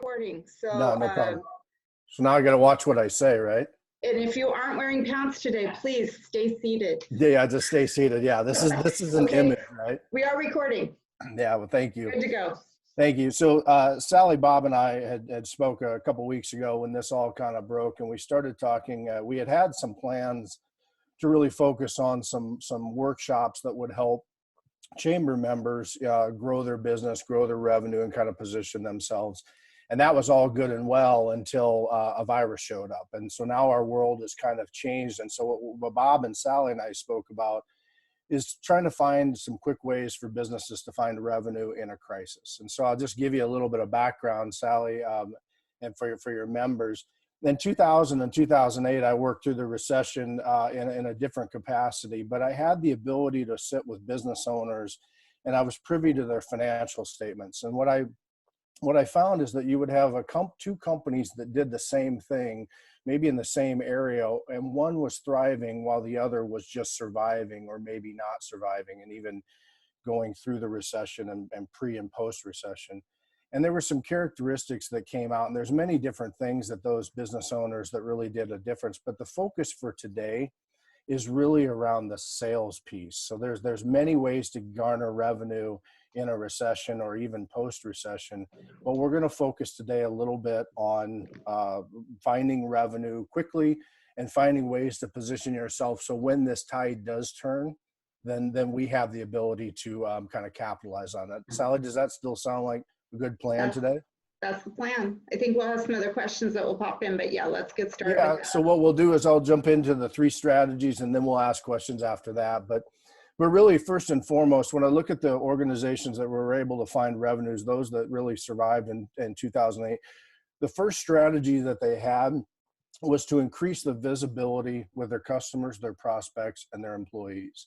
recording. So, No, no problem. So now I got to watch what I say, right? And if you aren't wearing pants today, please stay seated. Yeah, just stay seated. Yeah, this is an image, right? We are recording. Yeah, well, thank you. Good to go. Thank you. So Sally, Bob, and I had spoke a couple weeks ago when this all kind of broke, and we started talking. We had some plans to really focus on some workshops that would help chamber members grow their business, grow their revenue, and kind of position themselves. And that was all good and well until a virus showed up. And so now our world has kind of changed. And so what Bob and Sally and I spoke about is trying to find some quick ways for businesses to find revenue in a crisis. And so I'll just give you a little bit of background, Sally, and for your members. In 2000 and 2008, I worked through the recession in a different capacity, but I had the ability to sit with business owners, and I was privy to their financial statements. And what I found is that you would have two companies that did the same thing, maybe in the same area, and one was thriving while the other was just surviving or maybe not surviving, and even going through the recession and pre and post recession. And there were some characteristics that came out, and there's many different things that those business owners that really did a difference. But the focus for today is really around the sales piece. So there's many ways to garner revenue in a recession or even post-recession, but we're going to focus today a little bit on finding revenue quickly and finding ways to position yourself so when this tide does turn, then we have the ability to kind of capitalize on it. Sally, does that still sound like a good plan today? That's the plan. I think we'll have some other questions that will pop in, but yeah, let's get started. Yeah, so what we'll do is I'll jump into the 3 strategies and then we'll ask questions after that. But really, first and foremost, when I look at the organizations that were able to find revenues, those that really survived in 2008, the first strategy that they had was to increase the visibility with their customers, their prospects, and their employees.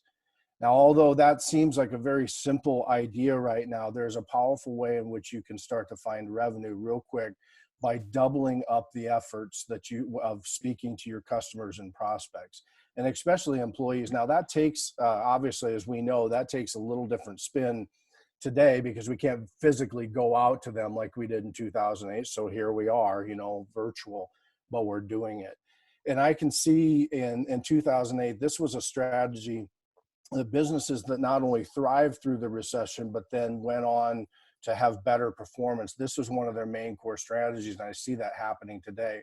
Now, although that seems like a very simple idea right now, there's a powerful way in which you can start to find revenue real quick by doubling up the efforts of speaking to your customers and prospects, and especially employees. Now that takes, obviously, as we know, that takes a little different spin today because we can't physically go out to them like we did in 2008. So here we are, virtual, but we're doing it. And I can see in 2008, this was a strategy. The businesses that not only thrived through the recession, but then went on to have better performance. This was one of their main core strategies, and I see that happening today.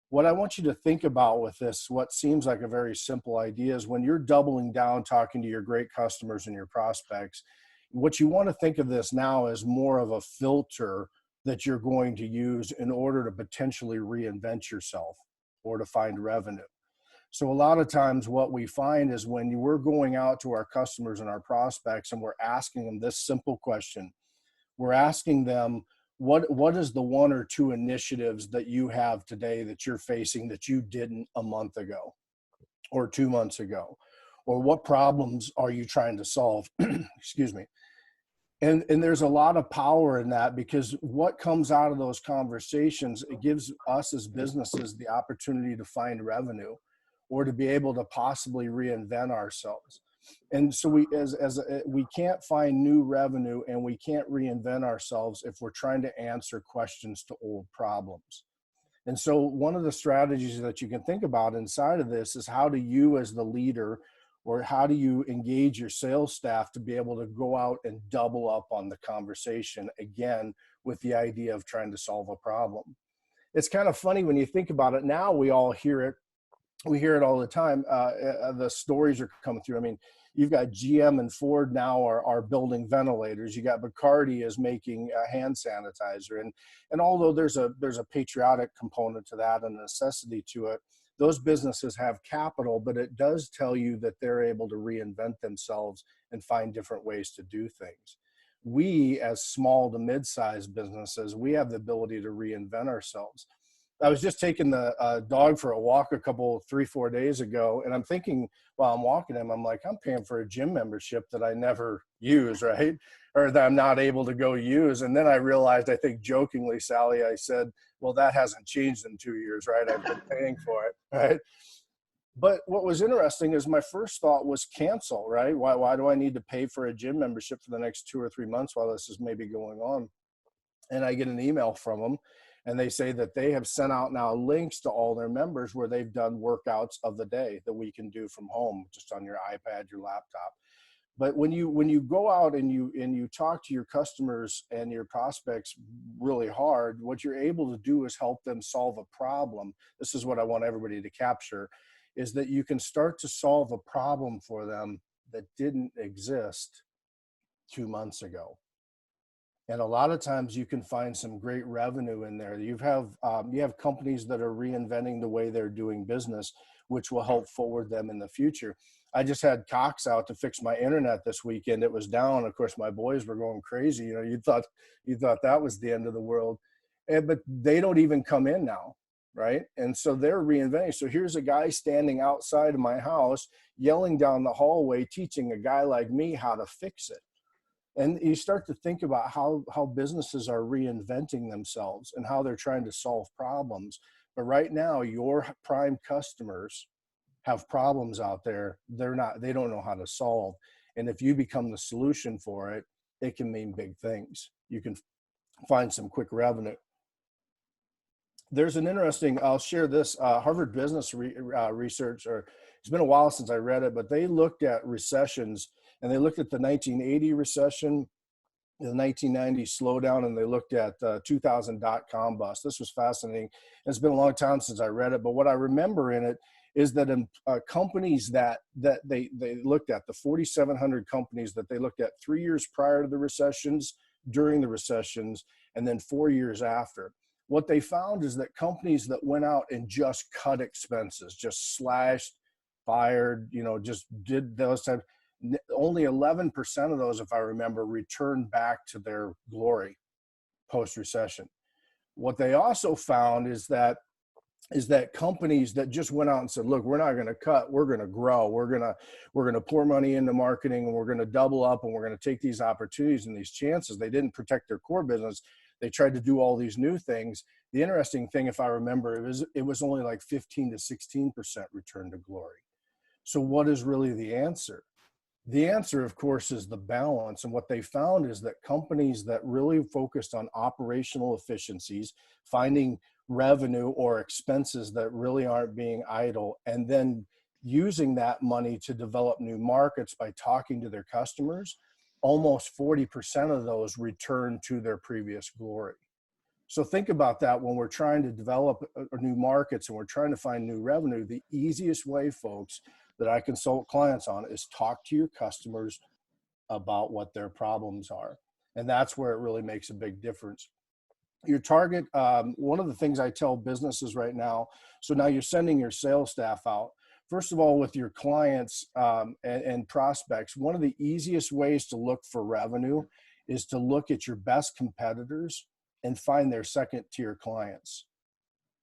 What I want you to think about with this, what seems like a very simple idea, is when you're doubling down, talking to your great customers and your prospects, what you want to think of this now as more of a filter that you're going to use in order to potentially reinvent yourself or to find revenue. So a lot of times what we find is when we're going out to our customers and our prospects and we're asking them this simple question, we're asking them, what is the 1 or 2 initiatives that you have today that you're facing that you didn't a month ago or 2 months ago? Or what problems are you trying to solve? Excuse me. And there's a lot of power in that, because what comes out of those conversations, it gives us as businesses the opportunity to find revenue or to be able to possibly reinvent ourselves. And so we can't find new revenue and we can't reinvent ourselves if we're trying to answer questions to old problems. And so one of the strategies that you can think about inside of this is, how do you as the leader, or how do you engage your sales staff to be able to go out and double up on the conversation, again, with the idea of trying to solve a problem? It's kind of funny when you think about it. Now we all hear it. We hear it all the time. The stories are coming through. I mean, you've got GM and Ford now are building ventilators. You got Bacardi is making hand sanitizer. And although there's a patriotic component to that and a necessity to it, those businesses have capital, but it does tell you that they're able to reinvent themselves and find different ways to do things. We, as small to mid-sized businesses, we have the ability to reinvent ourselves. I was just taking the dog for a walk 3-4 days ago, and I'm thinking while I'm walking him, I'm like, I'm paying for a gym membership that I never use, right? Or that I'm not able to go use. And then I realized, I think jokingly, Sally, I said, well, that hasn't changed in 2 years, right? I've been paying for it, right? But what was interesting is my first thought was cancel, right? Why do I need to pay for a gym membership for the next 2 or 3 months while this is maybe going on? And I get an email from them, and they say that they have sent out now links to all their members where they've done workouts of the day that we can do from home, just on your iPad, your laptop. But when you go out and you talk to your customers and your prospects really hard, what you're able to do is help them solve a problem. This is what I want everybody to capture, is that you can start to solve a problem for them that didn't exist 2 months ago. And a lot of times you can find some great revenue in there. You have companies that are reinventing the way they're doing business, which will help forward them in the future. I just had Cox out to fix my internet this weekend. It was down. Of course, my boys were going crazy. You know, you thought that was the end of the world, but they don't even come in now, right? And so they're reinventing. So here's a guy standing outside of my house, yelling down the hallway, teaching a guy like me how to fix it. And you start to think about how businesses are reinventing themselves and how they're trying to solve problems. But right now, your prime customers have problems out there they don't know how to solve. And if you become the solution for it, it can mean big things. You can find some quick revenue. There's an interesting, I'll share this, Harvard Business Research, or it's been a while since I read it, but they looked at recessions, and they looked at the 1980 recession, the 1990 slowdown, and they looked at 2000 dot-com bust. This was fascinating. It's been a long time since I read it, but what I remember in it is that in companies that they looked at, the 4,700 companies that they looked at 3 years prior to the recessions, during the recessions, and then 4 years after, what they found is that companies that went out and just cut expenses, just slashed, fired, just did those types, only 11% of those, if I remember, returned back to their glory post-recession. What they also found is that companies that just went out and said, look, we're not going to cut, we're going to grow, we're going to pour money into marketing, and we're going to double up, and we're going to take these opportunities and these chances. They didn't protect their core business. They tried to do all these new things. The interesting thing, if I remember, it was only like 15 to 16% return to glory. So what is really the answer? The answer, of course, is the balance. And what they found is that companies that really focused on operational efficiencies, finding revenue or expenses that really aren't being idle, and then using that money to develop new markets by talking to their customers, almost 40% of those return to their previous glory. So think about that when we're trying to develop new markets and we're trying to find new revenue. The easiest way, folks, that I consult clients on is talk to your customers about what their problems are. And that's where it really makes a big difference. Your target, one of the things I tell businesses right now, so now you're sending your sales staff out. First of all, with your clients and prospects, one of the easiest ways to look for revenue is to look at your best competitors and find their second tier clients.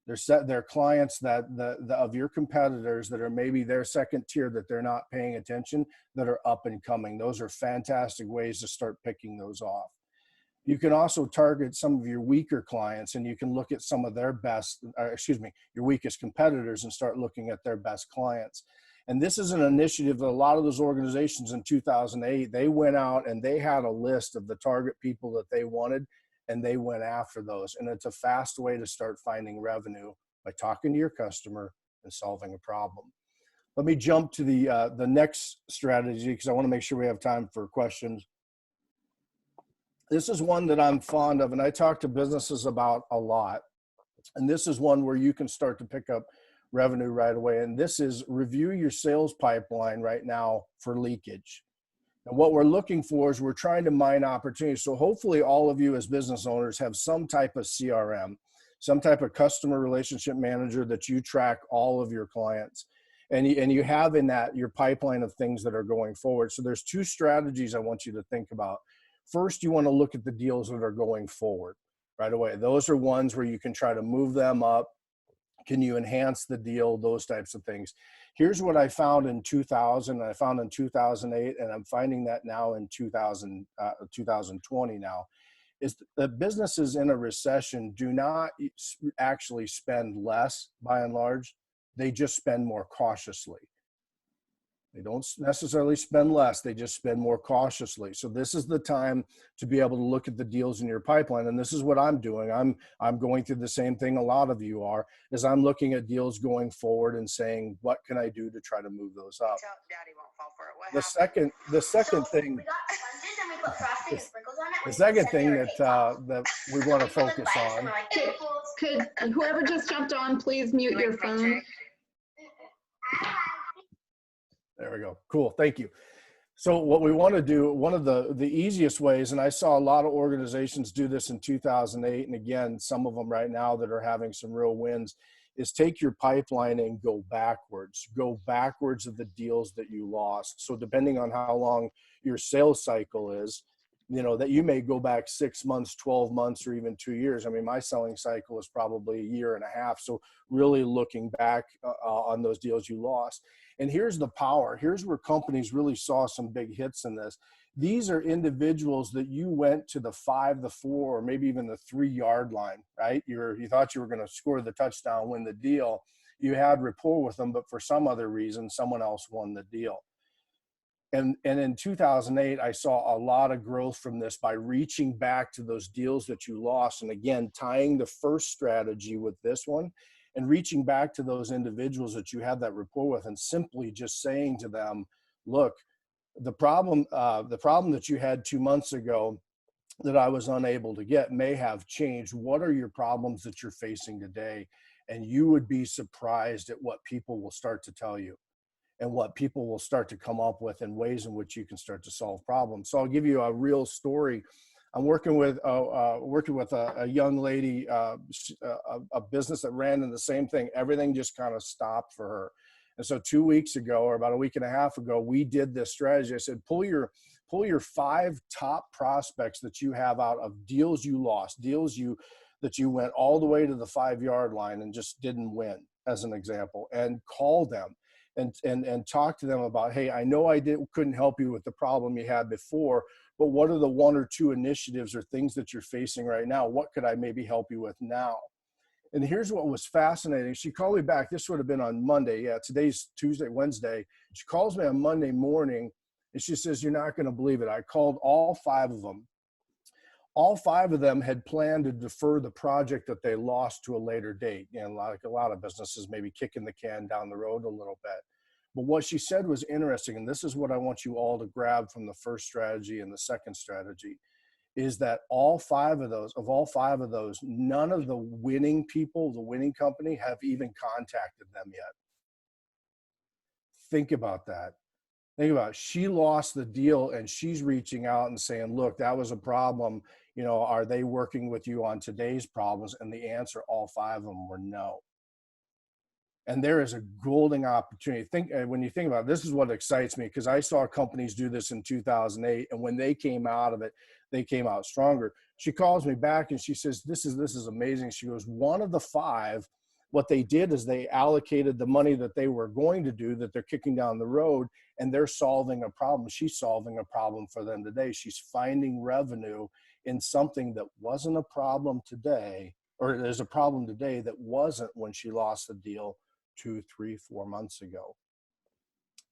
They're clients that of your competitors that are maybe their second tier, that they're not paying attention, that are up and coming. Those are fantastic ways to start picking those off. You can also target some of your weaker clients, and you can look at some of their your weakest competitors, and start looking at their best clients. And this is an initiative that a lot of those organizations in 2008, they went out and they had a list of the target people that they wanted, and they went after those. And it's a fast way to start finding revenue by talking to your customer and solving a problem. Let me jump to the next strategy, because I want to make sure we have time for questions. This is one that I'm fond of, and I talk to businesses about a lot. And this is one where you can start to pick up revenue right away. And this is review your sales pipeline right now for leakage. And what we're looking for is we're trying to mine opportunities. So hopefully all of you as business owners have some type of CRM, some type of customer relationship manager that you track all of your clients. And you have in that your pipeline of things that are going forward. So there's two strategies I want you to think about. First, you want to look at the deals that are going forward right away. Those are ones where you can try to move them up. Can you enhance the deal? Those types of things. Here's what I found in 2000, I found in 2008, and I'm finding that now in 2020 now, is that businesses in a recession do not actually spend less by and large. They just spend more cautiously. They don't necessarily spend less, they just spend more cautiously. So this is the time to be able to look at the deals in your pipeline. And this is what I'm doing. I'm going through the same thing a lot of you are, is I'm looking at deals going forward and saying, what can I do to try to move those up? Daddy won't fall for it. What The happened? second thing, We got sponges and we put frosting and sprinkles on it. the We second said thing they were that cake pops. that we want to People live focus by us and on. we're like, Could, could whoever just jumped on, please mute your phone? There we go. Cool. Thank you. So what we want to do, one of the easiest ways, and I saw a lot of organizations do this in 2008, and again, some of them right now that are having some real wins, is take your pipeline and go backwards. Go backwards of the deals that you lost. So depending on how long your sales cycle is, you know, that you may go back 6 months, 12 months, or even 2 years. I mean, my selling cycle is probably a year and a half. So really looking back on those deals you lost. And here's the power. Here's where companies really saw some big hits in this. These are individuals that you went to the 5, the 4, or maybe even the 3-yard line, right? You thought you were going to score the touchdown, win the deal. You had rapport with them, but for some other reason, someone else won the deal. And in 2008, I saw a lot of growth from this by reaching back to those deals that you lost. And again, tying the first strategy with this one and reaching back to those individuals that you had that rapport with and simply just saying to them, look, the problem that you had 2 months ago that I was unable to get may have changed. What are your problems that you're facing today? And you would be surprised at what people will start to tell you and what people will start to come up with in ways in which you can start to solve problems. So I'll give you a real story. I'm working with a young lady, a business that ran in the same thing. Everything just kind of stopped for her. And so 2 weeks ago, or about a week and a half ago, we did this strategy. I said, pull your 5 top prospects that you have out of deals you lost, that you went all the way to the 5-yard line and just didn't win, as an example, and call them. And talk to them about, hey, I know I couldn't help you with the problem you had before, but what are the 1 or 2 initiatives or things that you're facing right now? What could I maybe help you with now? And here's what was fascinating. She called me back. This would have been on Monday. Yeah, today's Tuesday, Wednesday. She calls me on Monday morning and she says, you're not going to believe it. I called all 5 of them. All 5 of them had planned to defer the project that they lost to a later date. And like a lot of businesses, maybe kicking the can down the road a little bit. But what she said was interesting, and this is what I want you all to grab from the first strategy and the second strategy, is that all 5 of those, none of the winning people, the winning company, have even contacted them yet. Think about that. Think about it. She lost the deal and she's reaching out and saying, look, that was a problem. You know, are they working with you on today's problems? And the answer, all 5 of them, were no. And there is a golden opportunity. When you think about it, this is what excites me, because I saw companies do this in 2008. And when they came out of it, they came out stronger. She calls me back and she says, this is amazing. She goes, one of the 5, what they did is they allocated the money that they were going to do, that they're kicking down the road, and they're solving a problem. She's solving a problem for them today. She's finding revenue in something that wasn't a problem today, or there's a problem today that wasn't when she lost the deal 2, 3, 4 months ago.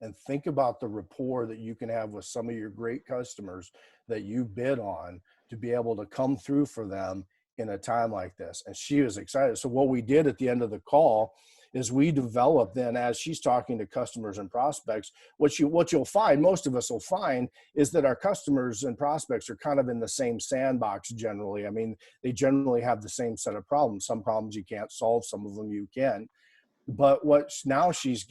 And think about the rapport that you can have with some of your great customers that you bid on to be able to come through for them in a time like this. And she was excited. So what we did at the end of the call is we developed then, as she's talking to customers and prospects, what you'll find, most of us will find, is that our customers and prospects are kind of in the same sandbox generally. I mean, they generally have the same set of problems. Some problems you can't solve, some of them you can. But now she's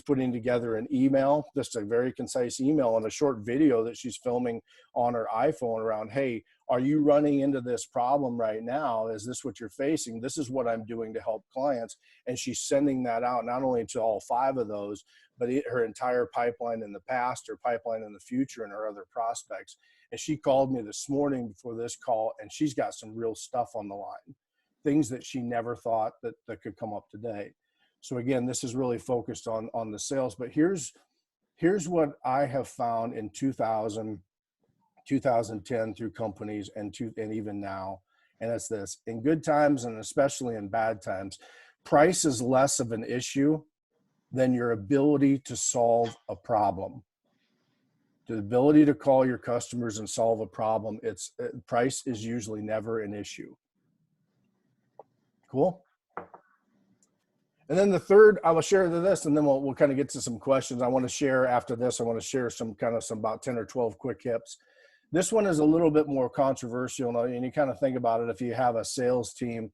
putting together an email, just a very concise email, and a short video that she's filming on her iPhone around, hey, are you running into this problem right now? Is this what you're facing? This is what I'm doing to help clients. And she's sending that out not only to all 5 of those, but her entire pipeline in the past, her pipeline in the future, and her other prospects. And she called me this morning before this call, and she's got some real stuff on the line, things that she never thought that could come up today. So again, this is really focused on the sales, but here's what I have found in 2000, 2010 through companies and even now. And it's this: in good times and especially in bad times, price is less of an issue than your ability to solve a problem. The ability to call your customers and solve a problem, price is usually never an issue. Cool. And then the third, I will share this, and then we'll kind of get to some questions. I want to share after this. I want to share some about 10 or 12 quick tips. This one is a little bit more controversial, and you kind of think about it if you have a sales team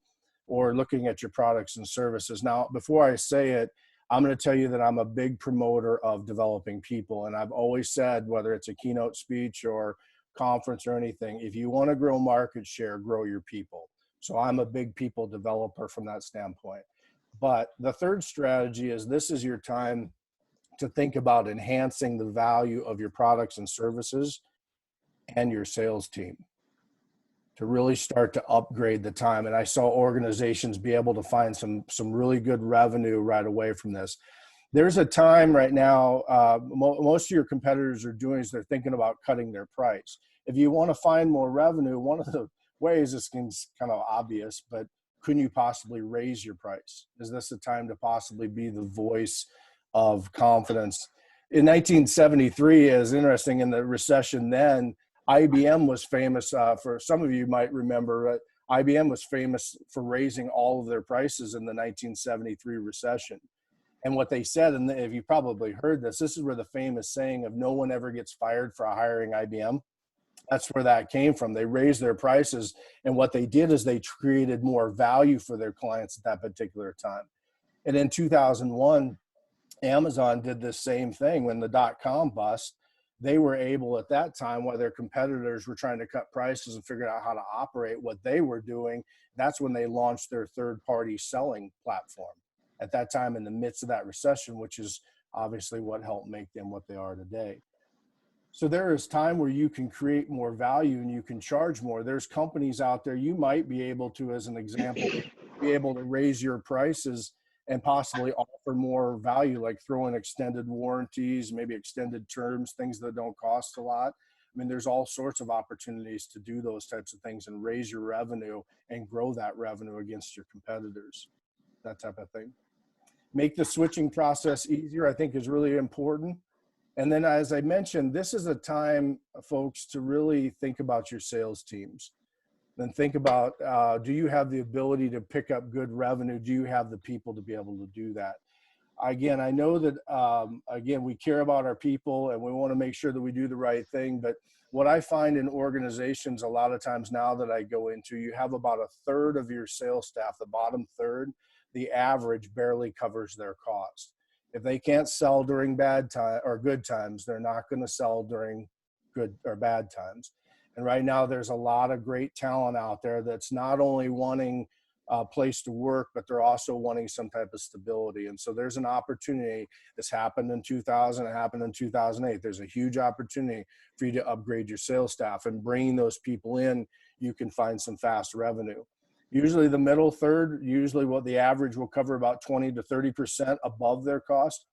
or looking at your products and services. Now, before I say it, I'm going to tell you that I'm a big promoter of developing people. And I've always said, whether it's a keynote speech or conference or anything, if you want to grow market share, grow your people. So I'm a big people developer from that standpoint. But the third strategy is this is your time to think about enhancing the value of your products and services and your sales team, to really start to upgrade the time. And I saw organizations be able to find some really good revenue right away from this. There's a time right now, most of your competitors are doing is they're thinking about cutting their price. If you want to find more revenue, one of the ways, this seems kind of obvious, but couldn't you possibly raise your price? Is this a time to possibly be the voice of confidence? In 1973, is interesting, in the recession then, IBM was famous for, some of you might remember, IBM was famous for raising all of their prices in the 1973 recession. And what they said, and if you probably heard this is where the famous saying of no one ever gets fired for hiring IBM. That's where that came from. They raised their prices, and what they did is they created more value for their clients at that particular time. And in 2001, Amazon did the same thing when the dot-com bust. They were able at that time, while their competitors were trying to cut prices and figure out how to operate what they were doing, that's when they launched their third-party selling platform at that time in the midst of that recession, which is obviously what helped make them what they are today. So there is time where you can create more value and you can charge more. There's companies out there you might be able to, as an example, be able to raise your prices and possibly offer more value, like throw in extended warranties, maybe extended terms, things that don't cost a lot. I mean, there's all sorts of opportunities to do those types of things and raise your revenue and grow that revenue against your competitors, that type of thing. Make the switching process easier, I think, is really important. And then, as I mentioned, this is a time, folks, to really think about your sales teams. Then think about, do you have the ability to pick up good revenue? Do you have the people to be able to do that? Again, I know that, again, we care about our people and we want to make sure that we do the right thing. But what I find in organizations a lot of times now that I go into, you have about a third of your sales staff, the bottom third, the average barely covers their cost. If they can't sell during bad time or good times, they're not going to sell during good or bad times. And right now there's a lot of great talent out there that's not only wanting a place to work, but they're also wanting some type of stability. And so there's an opportunity. This happened in 2000, it happened in 2008. There's a huge opportunity for you to upgrade your sales staff, and bringing those people in, you can find some fast revenue. Usually the middle third, usually what the average will cover about 20 to 30% above their cost.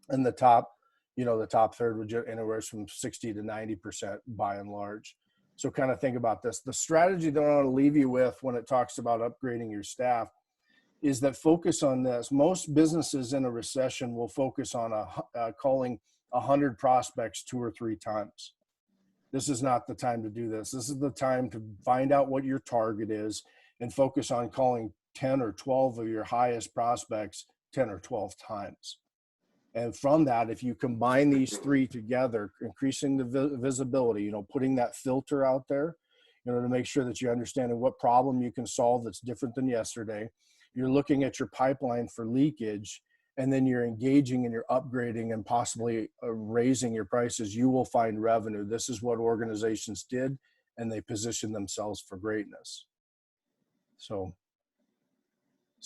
And the top, the top third would get anywhere from 60 to 90% by and large. So kind of think about this. The strategy that I want to leave you with when it talks about upgrading your staff is that focus on this. Most businesses in a recession will focus on calling 100 prospects 2 or 3 times. This is not the time to do this. This is the time to find out what your target is and focus on calling 10 or 12 of your highest prospects 10 or 12 times. And from that, if you combine these 3 together, increasing the visibility, putting that filter out there, to make sure that you understand what problem you can solve that's different than yesterday. You're looking at your pipeline for leakage, and then you're engaging and you're upgrading and possibly raising your prices, you will find revenue. This is what organizations did, and they positioned themselves for greatness. So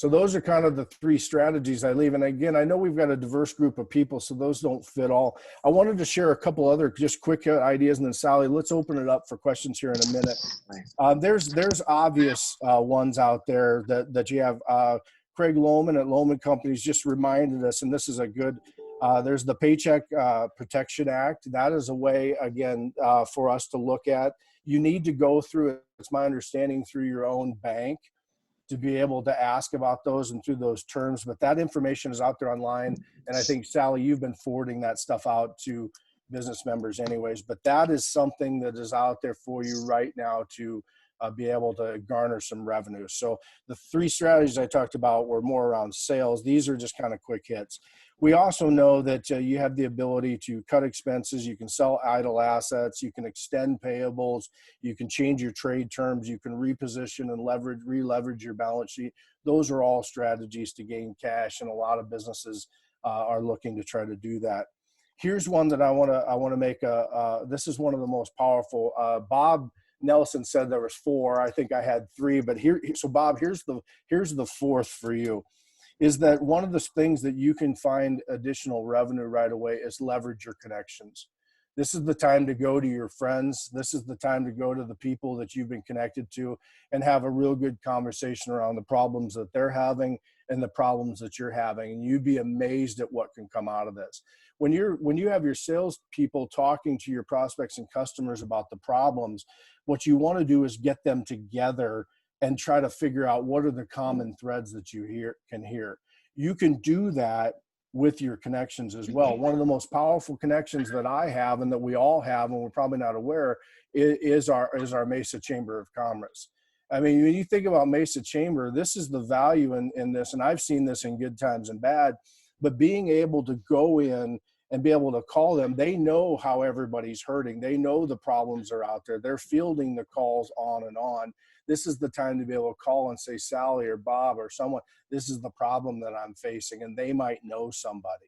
those are kind of the 3 strategies I leave. And again, I know we've got a diverse group of people, so those don't fit all. I wanted to share a couple other just quick ideas, and then Sally, let's open it up for questions here in a minute. There's obvious ones out there that you have. Craig Lohman at Lohman Companies just reminded us, and this is a good, there's the Paycheck Protection Act. That is a way, again, for us to look at. You need to go through, it's my understanding, through your own bank. to be able to ask about those and through those terms. But that information is out there online. And I think, Sally, you've been forwarding that stuff out to business members anyways, but that is something that is out there for you right now to be able to garner some revenue. So the 3 strategies I talked about were more around sales. These are just kind of quick hits. We also know that you have the ability to cut expenses. You can sell idle assets. You can extend payables. You can change your trade terms. You can reposition and re-leverage your balance sheet. Those are all strategies to gain cash, and a lot of businesses are looking to try to do that. Here's one that I want to make this is one of the most powerful. Bob Nelson said there was 4. I think I had 3, but so Bob, here's the 4th for you, is that one of the things that you can find additional revenue right away is leverage your connections. This is the time to go to your friends. This is the time to go to the people that you've been connected to and have a real good conversation around the problems that they're having and the problems that you're having. And you'd be amazed at what can come out of this. When you have your sales people talking to your prospects and customers about the problems, what you want to do is get them together and try to figure out what are the common threads that you can hear. You can do that with your connections as well. One of the most powerful connections that I have and that we all have, and we're probably not aware, is our Mesa Chamber of Commerce. I mean, when you think about Mesa Chamber, this is the value in this, and I've seen this in good times and bad, but being able to go in and be able to call them, they know how everybody's hurting. They know the problems are out there. They're fielding the calls on and on. This is the time to be able to call and say, Sally or Bob or someone, this is the problem that I'm facing, and they might know somebody.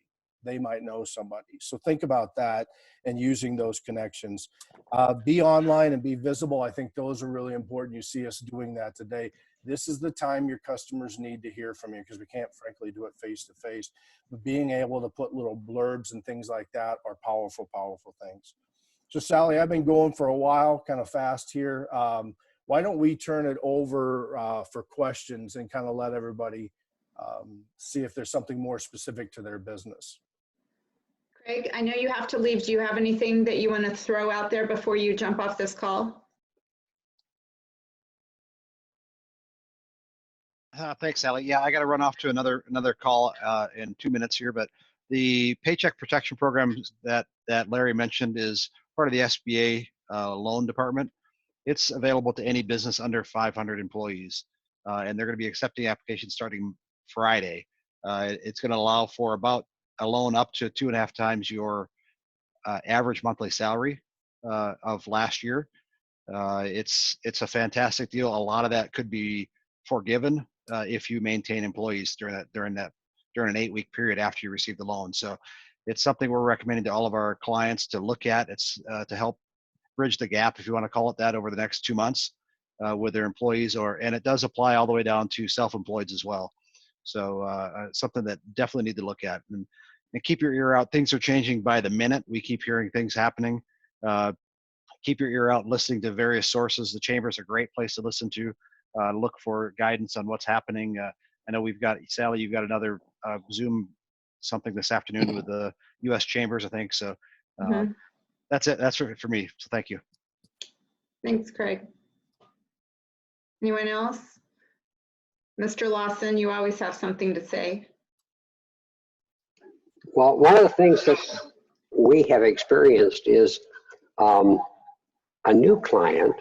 So think about that and using those connections. Be online and be visible. I think those are really important. You see us doing that today. This is the time your customers need to hear from you, because we can't frankly do it face to face. But being able to put little blurbs and things like that are powerful, powerful things. So Sally, I've been going for a while, kind of fast here. Why don't we turn it over for questions and kind of let everybody see if there's something more specific to their business. Craig, I know you have to leave. Do you have anything that you want to throw out there before you jump off this call? Thanks, Sally. Yeah, I got to run off to another call in 2 minutes here, but the Paycheck Protection Program that Larry mentioned is part of the SBA loan department. It's available to any business under 500 employees, and they're going to be accepting applications starting Friday. It's going to allow for about a loan up to 2.5 times your average monthly salary of last year. It's a fantastic deal. A lot of that could be forgiven if you maintain employees during an 8-week period after you receive the loan. So it's something we're recommending to all of our clients to look at. It's to help bridge the gap, if you want to call it that, over the next 2 months with their employees, and it does apply all the way down to self-employeds as well. So something that definitely need to look at, and keep your ear out. Things are changing by the minute. We keep hearing things happening. Keep your ear out, listening to various sources. The chamber is a great place to listen to. Look for guidance on what's happening. I know we've got, Sally, you've got another Zoom something this afternoon with the U.S. Chambers, I think. So that's it. That's it for me. So thank you. Thanks, Craig. Anyone else? Mr. Lawson, you always have something to say. Well, one of the things that we have experienced is a new client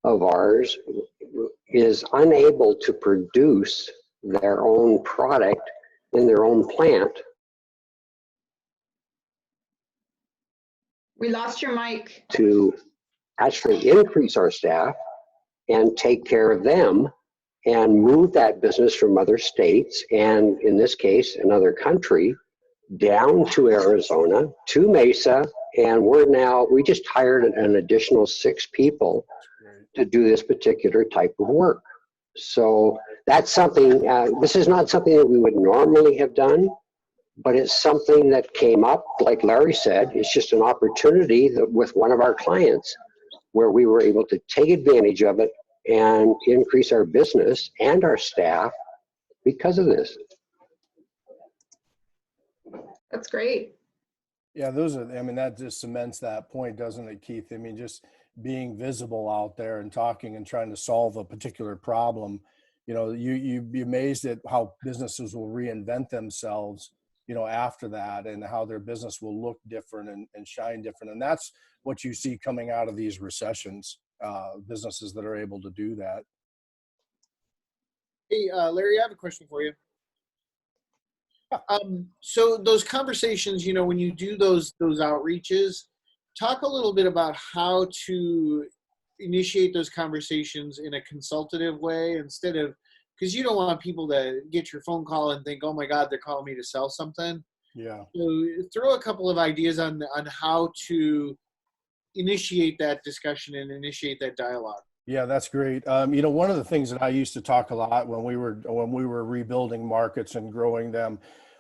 of ours is unable to produce their own product in their own plant. We lost your mic. To actually increase our staff and take care of them and move that business from other states, and in this case, another country, down to Arizona, to Mesa, and we just hired an additional 6 people to do this particular type of work. So that's something, this is not something that we would normally have done, but it's something that came up, like Larry said. It's just an opportunity with one of our clients where we were able to take advantage of it and increase our business and our staff because of this. That's great. Yeah, that just cements that point, doesn't it, Keith? I mean, just being visible out there and talking and trying to solve a particular problem you'd be amazed at how businesses will reinvent themselves, after that, and how their business will look different and shine different. And that's what you see coming out of these recessions, businesses that are able to do that. Hey, Larry, I have a question for you. So those conversations, when you do those outreaches, talk a little bit about how to initiate those conversations in a consultative way instead of, because you don't want people to get your phone call and think, oh my God, they're calling me to sell something. Yeah. So throw a couple of ideas on how to initiate that discussion and initiate that dialogue. Yeah, that's great. One of the things that I used to talk a lot when we were rebuilding markets and growing them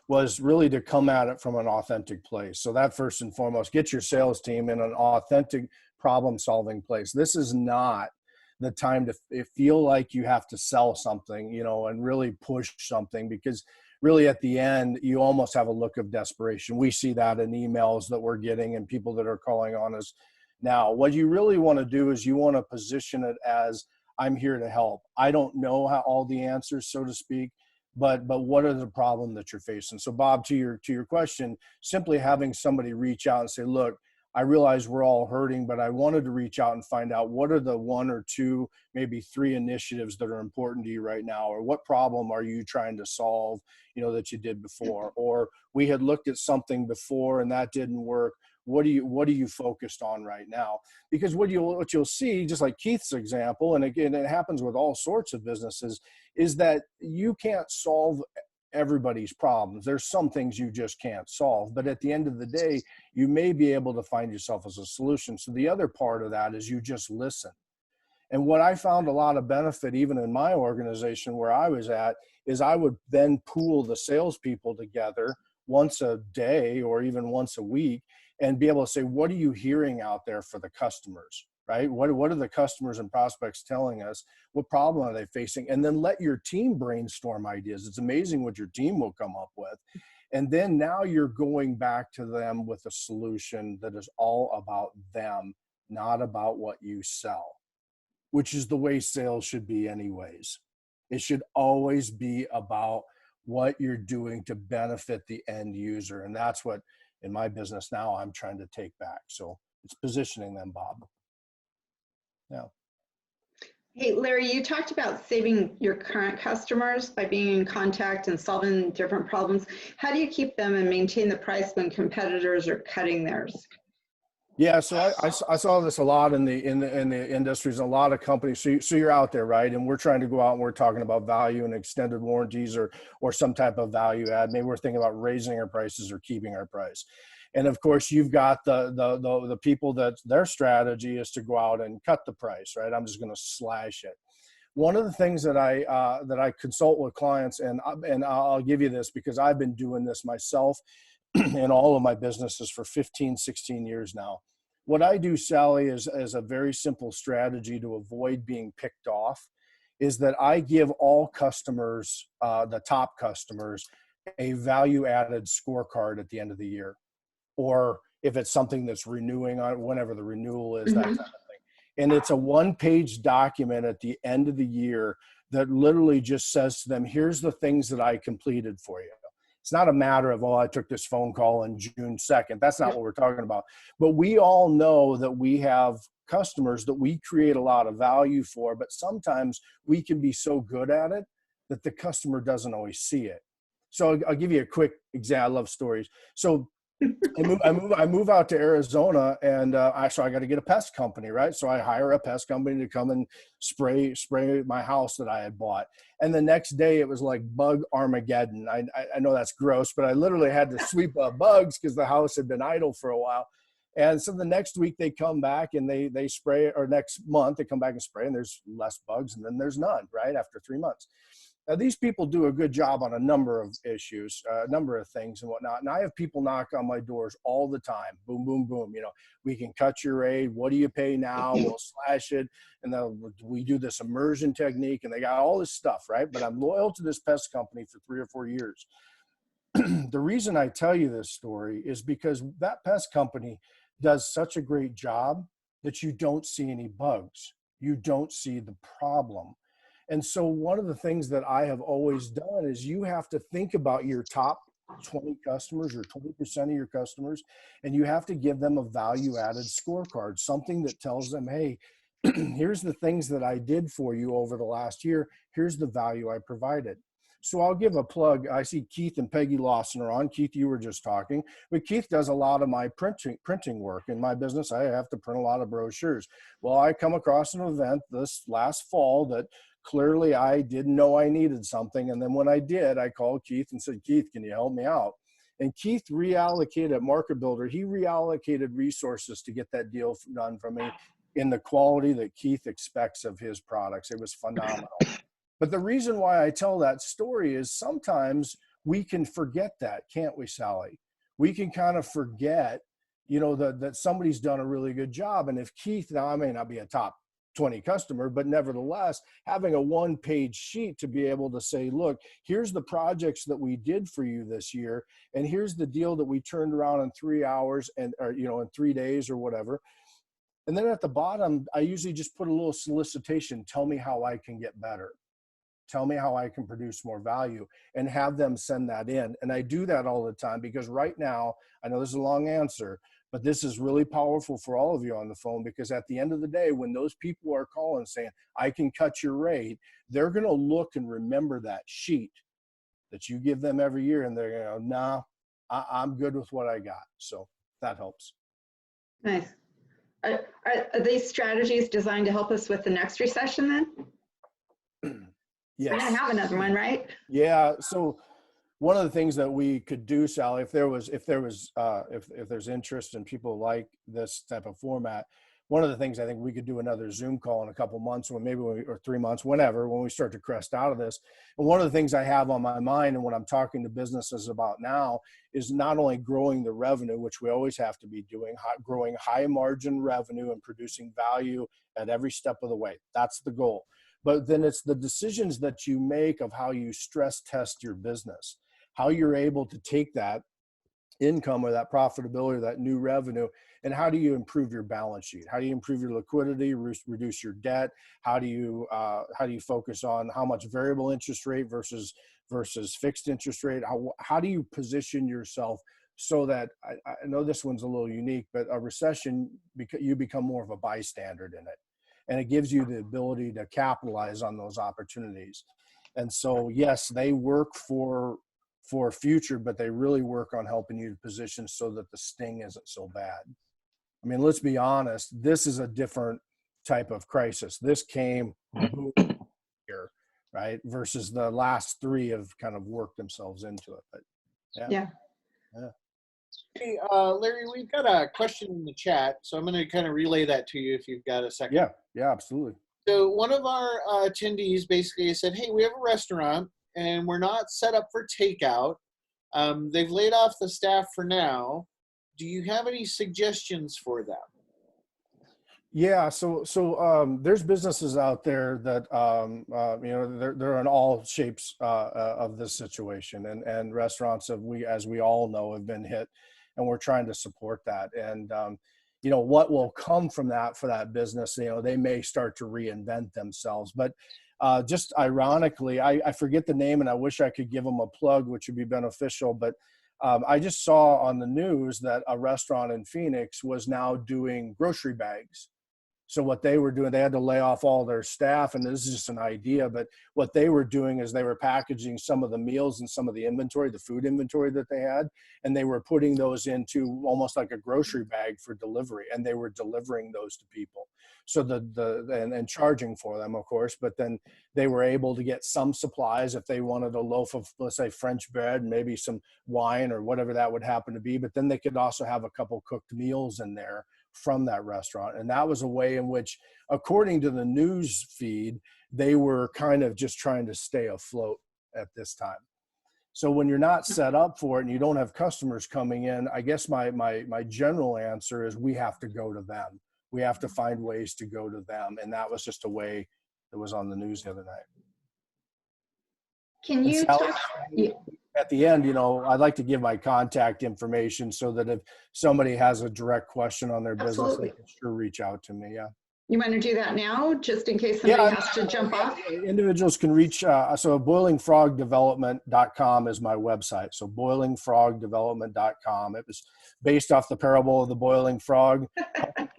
was really to come at it from an authentic place. So that first and foremost, get your sales team in an authentic problem-solving place. This is not the time to feel like you have to sell something, and really push something, because really at the end, you almost have a look of desperation. We see that in emails that we're getting and people that are calling on us. Now, what you really want to do is you want to position it as, I'm here to help. I don't know how all the answers, so to speak, but what are the problem that you're facing? So Bob, to your question, simply having somebody reach out and say, look, I realize we're all hurting, but I wanted to reach out and find out what are the one or two, maybe three initiatives that are important to you right now, or what problem are you trying to solve, that you did before, or we had looked at something before and that didn't work. What are you focused on right now? Because what you'll see, just like Keith's example, and again, it happens with all sorts of businesses, is that you can't solve everybody's problems. There's some things you just can't solve, but at the end of the day, you may be able to find yourself as a solution. So the other part of that is you just listen. And what I found a lot of benefit, even in my organization where I was at, is I would then pool the salespeople together once a day or even once a week and be able to say, what are you hearing out there for the customers, right? What are the customers and prospects telling us? What problem are they facing? And then let your team brainstorm ideas. It's amazing what your team will come up with. And then now you're going back to them with a solution that is all about them, not about what you sell, which is the way sales should be anyways. It should always be about what you're doing to benefit the end user. And that's what, in my business now, I'm trying to take back. So it's positioning them, Bob. Yeah. Hey, Larry, you talked about saving your current customers by being in contact and solving different problems. How do you keep them and maintain the price when competitors are cutting theirs? Yeah, so I saw this a lot in the industries, a lot of companies. So you're out there, right? And we're trying to go out and we're talking about value and extended warranties or some type of value add. Maybe we're thinking about raising our prices or keeping our price. And of course, you've got the people that their strategy is to go out and cut the price, right? I'm just going to slash it. One of the things that I consult with clients, and I'll give you this because I've been doing this myself in all of my businesses for 15, 16 years now. What I do, Sally, is a very simple strategy to avoid being picked off, is that I give all customers, the top customers, a value-added scorecard at the end of the year. Or if it's something that's renewing on whenever the renewal is, that type of thing. And it's a one-page document at the end of the year that literally just says to them, here's the things that I completed for you. It's not a matter of, oh, I took this phone call on June 2nd. That's not what we're talking about. But we all know that we have customers that we create a lot of value for, but sometimes we can be so good at it that the customer doesn't always see it. So I'll give you a quick example. I love stories. So I move out to Arizona, and I got to get a pest company, right? So I hire a pest company to come and spray my house that I had bought. And the next day it was like bug Armageddon. I know that's gross, but I literally had to sweep up bugs because the house had been idle for a while. And so the next week they come back and they spray, or next month they come back and spray, and there's less bugs, and then there's none, right? After 3 months. Now, these people do a good job on a number of issues, a number of things and whatnot. And I have people knock on my doors all the time. Boom, boom, boom. We can cut your aid. What do you pay now? We'll slash it. And then we do this immersion technique, and they got all this stuff, right? But I'm loyal to this pest company for 3 or 4 years. The reason I tell you this story is because that pest company does such a great job that you don't see any bugs. You don't see the problem. And so one of the things that I have always done is you have to think about your top 20 customers or 20% of your customers, and you have to give them a value added scorecard, something that tells them, hey, here's the things that I did for you over the last year. Here's the value I provided. So I'll give a plug. I see Keith and Peggy Lawson are on. Keith, you were just talking, but Keith does a lot of my printing work in my business. I have to print a lot of brochures. Well, I come across an event this last fall that clearly I didn't know I needed something. And then when I did, I called Keith and said, Keith, can you help me out? And Keith reallocated at Market Builder. He reallocated resources to get that deal done for me in the quality that Keith expects of his products. It was phenomenal. But the reason why I tell that story is sometimes we can forget that, can't we, Sally? We can kind of forget, you know, that somebody's done a really good job. And if Keith, now I may not be a top 20 customer, but nevertheless, having a one-page sheet to be able to say, look, here's the projects that we did for you this year, and here's the deal that we turned around in 3 hours and, or, you know, in 3 days or whatever. And then at the bottom, I usually just put a little solicitation, tell me how I can get better. Tell me how I can produce more value, and have them send that in. And I do that all the time because right now, I know this is a long answer, but this is really powerful for all of you on the phone, because at the end of the day, when those people are calling saying, I can cut your rate, they're going to look and remember that sheet that you give them every year. And they're going to go, nah, I'm good with what I got. So that helps. Nice. Are these strategies designed to help us with the next recession then? Yes. We're gonna have another one, right? Yeah. So one of the things that we could do, Sally, if there's interest and people like this type of format, one of the things I think we could do another Zoom call in a couple months, or 3 months, whenever, when we start to crest out of this. And one of the things I have on my mind and what I'm talking to businesses about now is not only growing the revenue, which we always have to be doing, growing high margin revenue and producing value at every step of the way. That's the goal. But then it's the decisions that you make of how you stress test your business, how you're able to take that income or that profitability or that new revenue, and how do you improve your balance sheet? How do you improve your liquidity, reduce your debt? How do you focus on how much variable interest rate versus fixed interest rate? How do you position yourself so that, I know this one's a little unique, but a recession, you become more of a bystander in it. And it gives you the ability to capitalize on those opportunities. And so, yes, they work for future, but they really work on helping you to position so that the sting isn't so bad. I mean, let's be honest, this is a different type of crisis. This came boom here, right? Versus the last three have kind of worked themselves into it. But yeah. Hey, Larry, we've got a question in the chat, so I'm going to kind of relay that to you if you've got a second. Yeah, absolutely. So one of our attendees basically said, hey, we have a restaurant and we're not set up for takeout. They've laid off the staff for now. Do you have any suggestions for them? Yeah, so there's businesses out there that you know, they're in all shapes of this situation, and restaurants as we all know, have been hit, and we're trying to support that. And you know, what will come from that for that business? You know, they may start to reinvent themselves, but just ironically, I forget the name, and I wish I could give them a plug, which would be beneficial, but I just saw on the news that a restaurant in Phoenix was now doing grocery bags. So what they were doing, they had to lay off all their staff, and this is just an idea, but what they were doing is they were packaging some of the meals and some of the inventory, the food inventory that they had, and they were putting those into almost like a grocery bag for delivery, and they were delivering those to people. So and charging for them, of course, but then they were able to get some supplies if they wanted a loaf of, let's say, French bread, maybe some wine or whatever that would happen to be, but then they could also have a couple cooked meals in there from that restaurant. And that was a way in which, according to the news feed, they were kind of just trying to stay afloat at this time. So when you're not set up for it and you don't have customers coming in, I guess my general answer is we have to go to them. We have to find ways to go to them. And that was just a way that was on the news the other night. Can you talk? At the end, you know, I'd like to give my contact information so that if somebody has a direct question on their business, they can sure reach out to me. You want to do that now, just in case somebody has to jump off? Individuals can reach, so boilingfrogdevelopment.com is my website. So boilingfrogdevelopment.com. It was based off the parable of the boiling frog.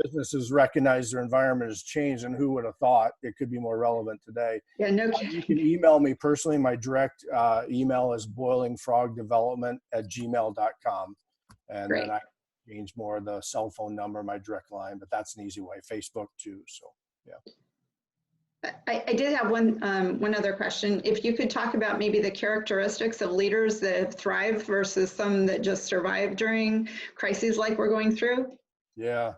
Businesses recognize their environment has changed, and who would have thought it could be more relevant today? Yeah, no You kidding. can email me personally. My direct email is boilingfrogdevelopment@gmail.com. And Great. then I change more of the cell phone number, my direct line, but that's an easy way. Facebook too. So, yeah. I did have one other question. If you could talk about maybe the characteristics of leaders that have thrived versus some that just survive during crises like we're going through. Yeah.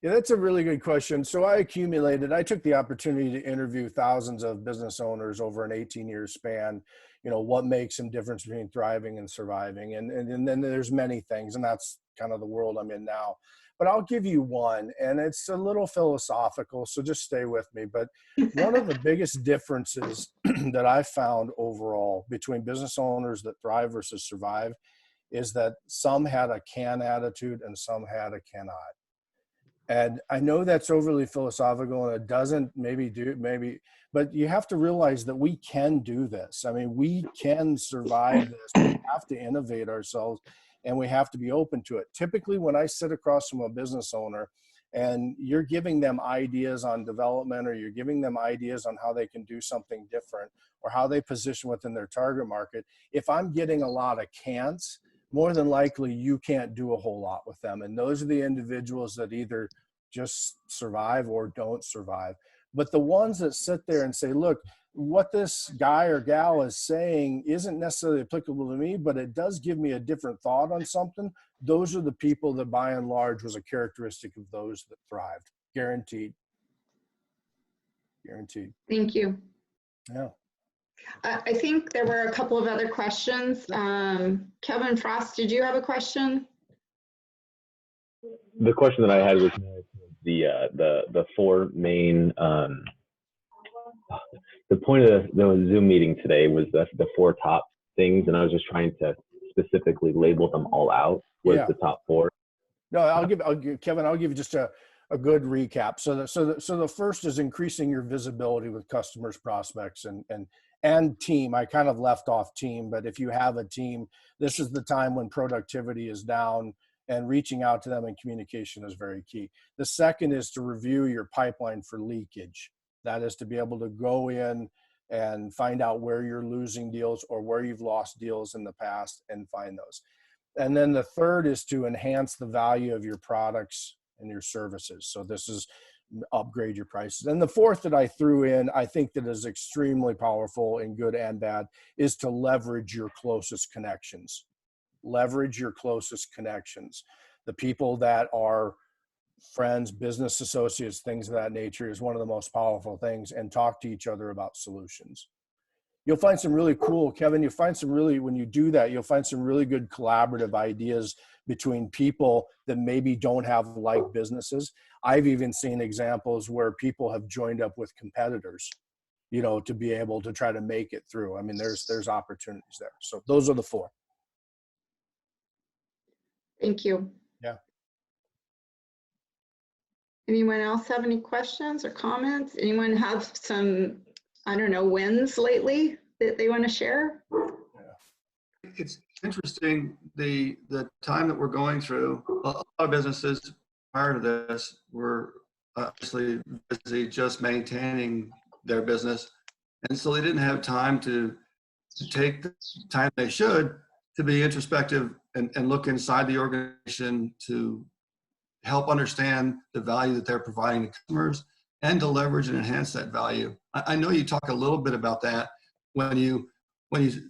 Yeah, that's a really good question. So I took the opportunity to interview thousands of business owners over an 18-year span. What makes some difference between thriving and surviving? And then there's many things, and that's kind of the world I'm in now. But I'll give you one, and it's a little philosophical, so just stay with me. But one of the biggest differences that I found overall between business owners that thrive versus survive is that some had a can attitude and some had a cannot. And I know that's overly philosophical and it doesn't but you have to realize that we can do this. I mean, we can survive this. We have to innovate ourselves and we have to be open to it. Typically, when I sit across from a business owner and you're giving them ideas on development or you're giving them ideas on how they can do something different or how they position within their target market, if I'm getting a lot of can'ts, more than likely you can't do a whole lot with them. And those are the individuals that either just survive or don't survive. But the ones that sit there and say, look, what this guy or gal is saying isn't necessarily applicable to me, but it does give me a different thought on something. Those are the people that by and large was a characteristic of those that thrived. Guaranteed. Guaranteed. Thank you. Yeah. I think there were a couple of other questions. Kevin Frost, did you have a question? The question that I had was the four main. The point of the Zoom meeting today was the four top things, and I was just trying to specifically label them all out. What's the top four? No, I'll give Kevin. I'll give you just a good recap. So the first is increasing your visibility with customers, prospects, and team. I kind of left off team, but if you have a team, this is the time when productivity is down and reaching out to them and communication is very key. The second is to review your pipeline for leakage. That is to be able to go in and find out where you're losing deals or where you've lost deals in the past and find those. And then the third is to enhance the value of your products and your services. So this is upgrade your prices. And the fourth that I threw in, I think that is extremely powerful in good and bad, is to leverage your closest connections. Leverage your closest connections. The people that are friends, business associates, things of that nature is one of the most powerful things, and talk to each other about solutions. You'll find some really cool, Kevin, when you do that, you'll find some really good collaborative ideas between people that maybe don't have like businesses. I've even seen examples where people have joined up with competitors, to be able to try to make it through. I mean, there's opportunities there. So those are the four. Thank you. Yeah. Anyone else have any questions or comments? Anyone have some, wins lately that they want to share? It's interesting, the time that we're going through. A lot of businesses prior to this were obviously busy just maintaining their business, and so they didn't have time to take the time they should to be introspective and look inside the organization to help understand the value that they're providing to customers and to leverage and enhance that value. I know you talk a little bit about that when you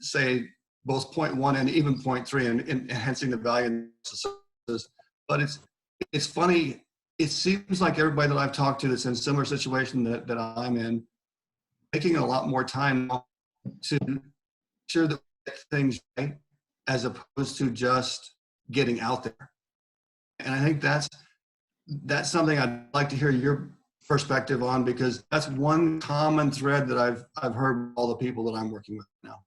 say both point one and even point three and enhancing the value in the services. But it's funny, it seems like everybody that I've talked to that's in a similar situation that I'm in, taking a lot more time to ensure that we get things right as opposed to just getting out there. And I think that's something I'd like to hear your perspective on, because that's one common thread that I've heard from all the people that I'm working with now.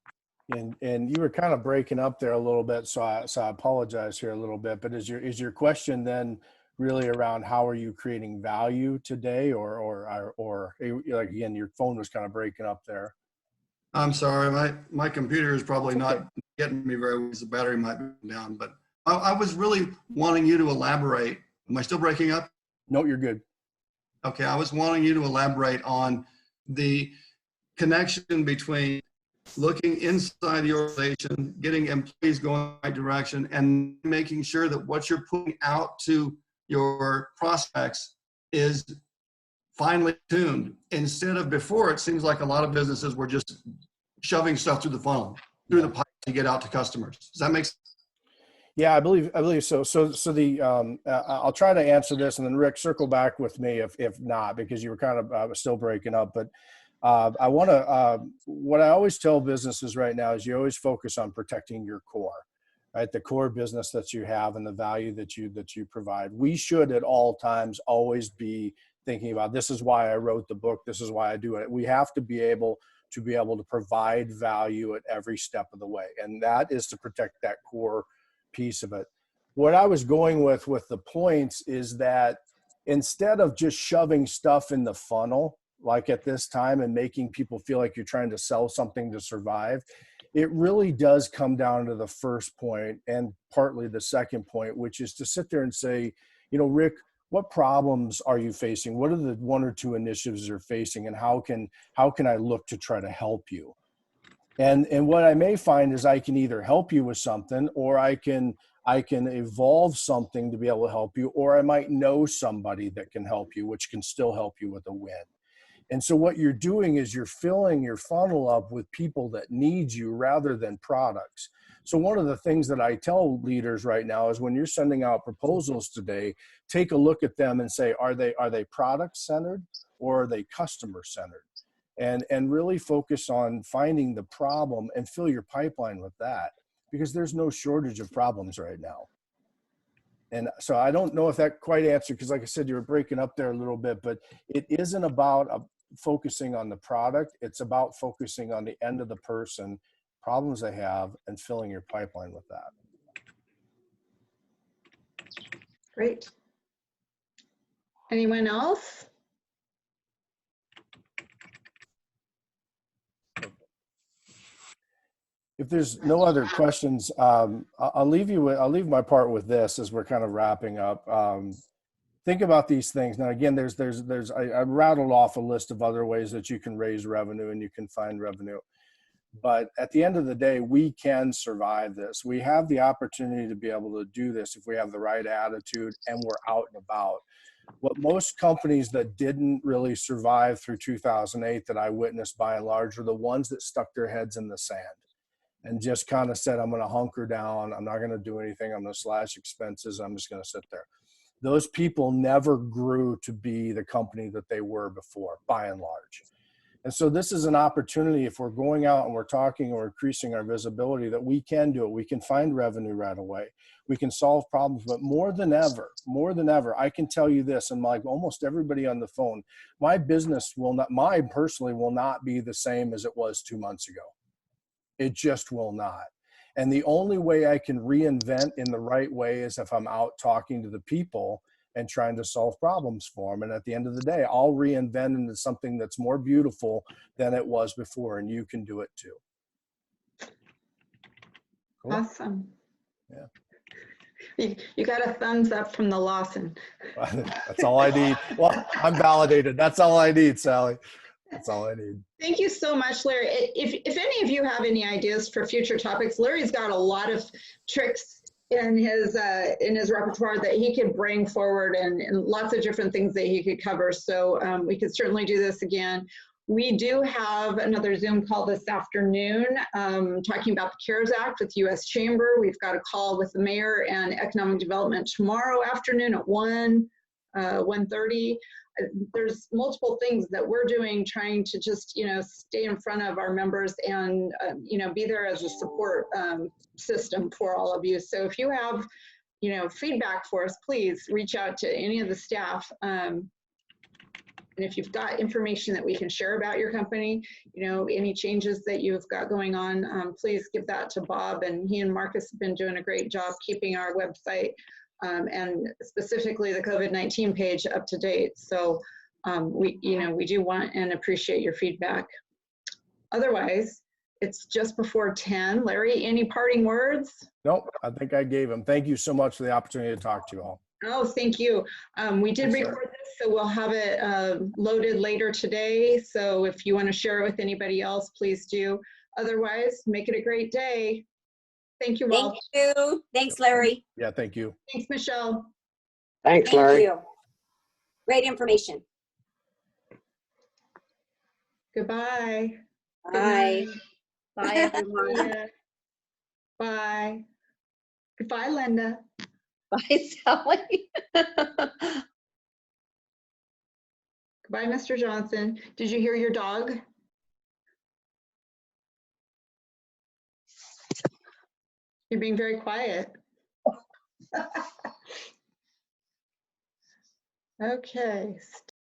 And you were kind of breaking up there a little bit, so I apologize here a little bit. But is your question then really around how are you creating value today, or like, again, your phone was kind of breaking up there. I'm sorry, my computer is probably It's okay. not getting me very well because the battery might be down, but I was really wanting you to elaborate. Am I still breaking up? No, you're good. Okay, I was wanting you to elaborate on the connection between looking inside the organization, getting employees going in the right direction, and making sure that what you're putting out to your prospects is finely tuned. Instead of before, it seems like a lot of businesses were just shoving stuff through the funnel, through the pipe to get out to customers. Does that make sense? Yeah, I believe so. So the I'll try to answer this, and then Rick, circle back with me if not, because you were kind of still breaking up. But I want to what I always tell businesses right now is you always focus on protecting your core, right? The core business that you have and the value that you provide. We should at all times always be thinking about, this is why I wrote the book. This is why I do it. We have to be able to provide value at every step of the way, and that is to protect that core piece of it. What I was going with the points is that instead of just shoving stuff in the funnel, like at this time, and making people feel like you're trying to sell something to survive, it really does come down to the first point and partly the second point, which is to sit there and say, Rick, what problems are you facing? What are the one or two initiatives you're facing, and how can I look to try to help you? And what I may find is I can either help you with something, or I can evolve something to be able to help you, or I might know somebody that can help you, which can still help you with a win. And so what you're doing is you're filling your funnel up with people that need you rather than products. So one of the things that I tell leaders right now is when you're sending out proposals today, take a look at them and say, are they product centered or are they customer centered? And really focus on finding the problem and fill your pipeline with that, because there's no shortage of problems right now. And so I don't know if that quite answered, because like I said, you were breaking up there a little bit, but it isn't about focusing on the product. It's about focusing on the end of the person, problems they have, and filling your pipeline with that. Great. Anyone else? If there's no other questions, I'll leave my part with this as we're kind of wrapping up. Think about these things. Now, again, I rattled off a list of other ways that you can raise revenue and you can find revenue. But at the end of the day, we can survive this. We have the opportunity to be able to do this if we have the right attitude and we're out and about. What most companies that didn't really survive through 2008 that I witnessed by and large are the ones that stuck their heads in the sand and just kind of said, I'm going to hunker down. I'm not going to do anything. I'm going to slash expenses. I'm just going to sit there. Those people never grew to be the company that they were before, by and large. And so this is an opportunity, if we're going out and we're talking or increasing our visibility, that we can do it. We can find revenue right away. We can solve problems, but more than ever, I can tell you this, and like almost everybody on the phone, my business personally will not be the same as it was 2 months ago. It just will not. And the only way I can reinvent in the right way is if I'm out talking to the people and trying to solve problems for them. And at the end of the day, I'll reinvent into something that's more beautiful than it was before. And you can do it too. Cool. Awesome. Yeah. You got a thumbs up from the Lawson. That's all I need. Well, I'm validated. That's all I need, Sally. That's all I need. Thank you so much, Larry. If any of you have any ideas for future topics, Larry's got a lot of tricks in his repertoire that he could bring forward, and lots of different things that he could cover. So we could certainly do this again. We do have another Zoom call this afternoon talking about the CARES Act with U.S. Chamber. We've got a call with the mayor and economic development tomorrow afternoon at 1:30. There's multiple things that we're doing, trying to just, stay in front of our members and, be there as a support system for all of you. So if you have, feedback for us, please reach out to any of the staff. And if you've got information that we can share about your company, any changes that you've got going on, please give that to Bob. And he and Marcus have been doing a great job keeping our website and specifically the COVID-19 page up to date. So we do want and appreciate your feedback. Otherwise, it's just before 10. Larry, any parting words? Nope, I think I gave them. Thank you so much for the opportunity to talk to you all. Oh, thank you. We did Thanks, record this, so we'll have it loaded later today. So if you want to share it with anybody else, please do. Otherwise, make it a great day. Thank you all. Thank you. Thanks, Larry. Yeah, thank you. Thanks, Michelle. Thanks, Thank Larry. you. Great information. Goodbye. Bye. Bye, everyone. Bye. Goodbye, Linda. Bye, Sally. Goodbye, Mr. Johnson. Did you hear your dog? You're being very quiet. Okay.